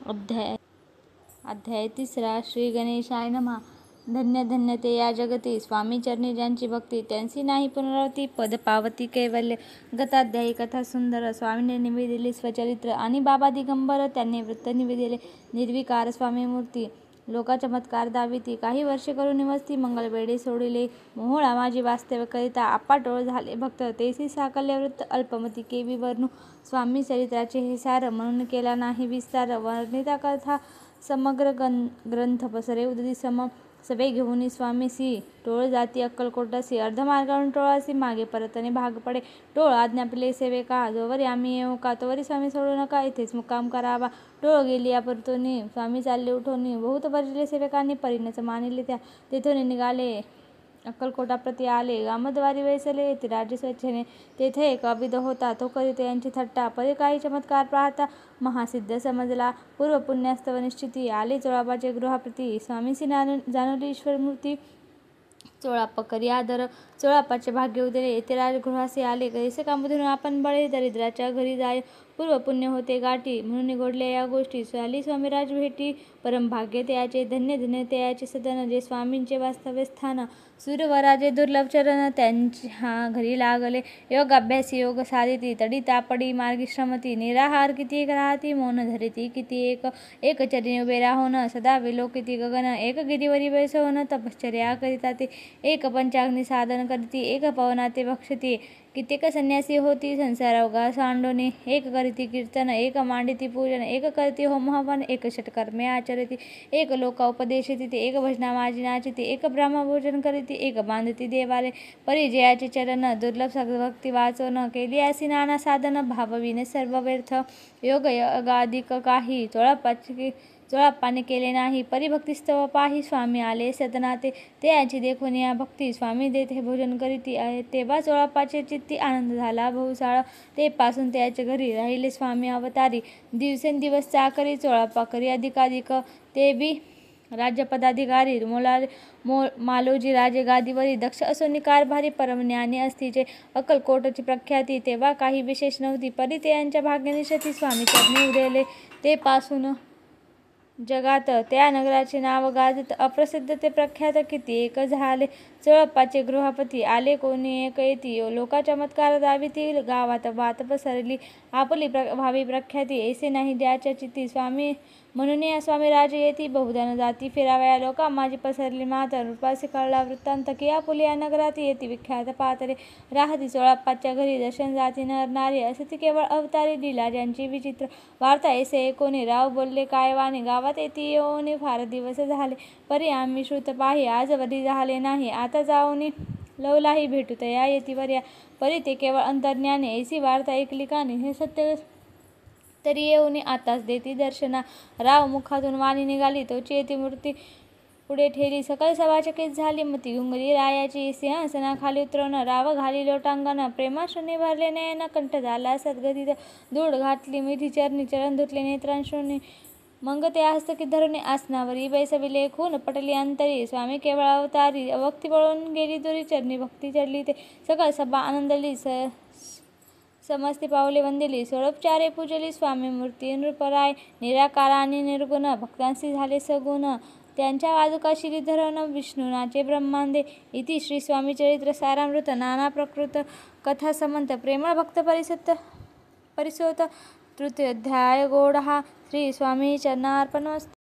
अध्याय अध्याय 3 श्री गणेशाय नमः. धन्य धन्य ते या जगती स्वामी चरणी ज्यांची भक्ती, त्यांची नाही पुनरावृत्ती. पद पावती कैवल्य. गताध्यायी कथा सुंदर. स्वामींनी निवेदिले स्वचरित्र आणि बाबा दिगंबर त्यांनी वृत्त निवेदिले. निर्विकार स्वामी मूर्ती लोका चमत्कार दाविती. काही वर्षे करून निवसती मंगल वेडे सोडिले. मोहोळा माझी वास्तव्य करिता अप्पाटोळ झाले भक्त. तेसी साकल्य वृत्त अल्पमती केवी वर्णू. स्वामी चरित्राचे हे सार म्हणून केला नाही विस्तार. वर्णिता कथा समग्र ग्रंथ पसरे उदती सम. सभे घेऊन स्वामीसी टोळ जाती अक्कलकोटासी. अर्धमार्गावरून टोळासी मागे परतणे भाग पडे. टोळ आज्ञापिले सेवेका, जोवरी आम्ही येऊ का तोवरी स्वामी सोडू नका. इथेच मुक्काम करावा. टोळ गेली परतोनी स्वामी चालले उठोनी. बहुत वर्जिले सेवकांनी परीनच मानिले त्या. तेथून निघाले अक्कलकोटाप्रती आले. गामद्वारी वैसले येथे राज्य स्वेच्छेने. तेथे एक अविध होता तो करीत यांची थट्टा. परी काही चमत्कार पाहता महासिद्ध समजला. पूर्व पुण्यास्तव निश्चिती. आले चोळापाचे गृहाप्रती. स्वामीसी जाणवली ईश्वरमूर्ती. चोळाप्पा करी आदर. चोळाप्पाचे भाग्य उदयले. येथे राजगृहासी आले. कैसे कामधून आपण बळे. दरिद्राच्या घरी जाय पूर्व पुण्य होते गाठी. म्हणून निगोडल्या या गोष्टी. आली स्वामीराज भेटी. परम भाग्य त्याचे. धन्य धन्य त्याचे सदन. जे स्वामींचे वास्तव्य स्थान. सूरवराजे दुर्लभ चरण. त्यांच्या घरी लागले योग अभ्यासी. योग साधिती. तडी तापडी मार्गी श्रमती. निराहार किती एक राहती. मौन धरिती किती एक. एक चरणी उभे राहोन. सदा विलोकिती गगन. एक गिरीवरी बैसोन. तपश्चर्या करिता ते. एक पंचाग्नी साधन करिती. एक पवना ते भक्षती. कित्येक संन्यासी होती संसार अवघा सांडोनी. एक करीती कीर्तन. एक मांडिती पूजन. एक करती होम हवन. एक षटकर्मे आचरती. एक लोका उपदेशती. एक भजना माजी नाचिती. एक ब्रह्मभोजन करीती. एक बांधती देवालय. परिजयाचे चरण. दुर्लभ भक्ती वाचोन. केली असी नाना साधन. भावविने सर्व व्यर्थ. योग यगाधिक काही चोळाप्पाने केले नाही. परिभक्तिस्तव पाही. स्वामी आले सदनाते. त्यांची देखून या भक्ती. स्वामी देते भोजन करीती. तेव्हा चोळाप्पाचे चित्ती आनंद झाला बहुसाळ. ते पासून त्याच्या घरी राहिले स्वामी अवतारी. दिवसेंदिवस चाकरी. चोळाप्पा करी अधिकाधिक. ते बी राज्यपदाधिकारी. मालोजी राजे गादीवरी. दक्ष असोनी कारभारी. परमज्ञानी असतीचे अक्कलकोटची प्रख्याती. तेव्हा काही विशेष नव्हती. परी त्यांच्या भाग्यनिशती. स्वामी चरणी उदयले. ते पासून जगात त्या नगराचे नाव गाजत. अप्रसिद्ध ते प्रख्यात किती एक झाले. चोळाप्पाचे गृहपती. आले कोणी एक येती. लोका चमत्कार दाविती. गावात बात पसरली आपली भावी प्रख्याती. ऐसे नाही ज्याच्या चित्ती. स्वामी म्हणून या स्वामीराज येती. बहुधन जाती फिरावया लोका माझी पसरली मात. रूपासी कळला वृत्तांत की आपुली या नगरात येती विख्यात पातळे. राहती चोळाप्पाच्या घरी दर्शन जाती नर नारी. असती केवळ अवतारी. लीला ज्यांची विचित्र. वार्ता ऐसे ऐकोनी. राव बोलले काय वाणी. गावात येती येऊनी फार दिवस झाले. परी आम्ही श्रुत पाही. आजवरी झाले नाही. आता जाऊनी लवलाही भेटू तया येती वर्या. परी ते केवळ अंतर्ज्ञानी. ऐसी वार्ता ऐकली कानी. हे सत्य तरी येऊनी आताच देती दर्शना. राव मुखातून वाणी निघाली. तोची येती मूर्ती पुढे ठेली. सकल सभा चकित झाली. मती घुंगली रायाची. सिंहासनाखाली उतरवून राव घाली लोटांगण. प्रेमाश्रूंनी भरले नयन. कंठ झाला सद्गदित. धूळ घातली मिठी चरणी. चरण धुतले नेत्रांश्रूंनी. मग ते हस्तकी धरुनी आसनावरी बैसविले. खून पटली अंतरी. स्वामी केवळ अवतारी. भक्ती पळून गेली दुरी. चरणी भक्ती चढली ते. सकल सभा आनंदली. समस्ती पावले वंदिली. षोडोपचारे पूजली. स्वामी मूर्ती नृपराय. निराकार आणि निर्गुण. भक्तांसी झाले सगुण. त्यांच्या वाजुका शिरी धरण. विष्णुनाचे ब्रह्मांडे. इति श्री स्वामी चरित्र सारामृत. नाना प्रकृत कथा समंत. प्रेमळ भक्त परिसोत. तृतीयोध्याय गोड हा. श्री स्वामी चरणार्पणमस्तु.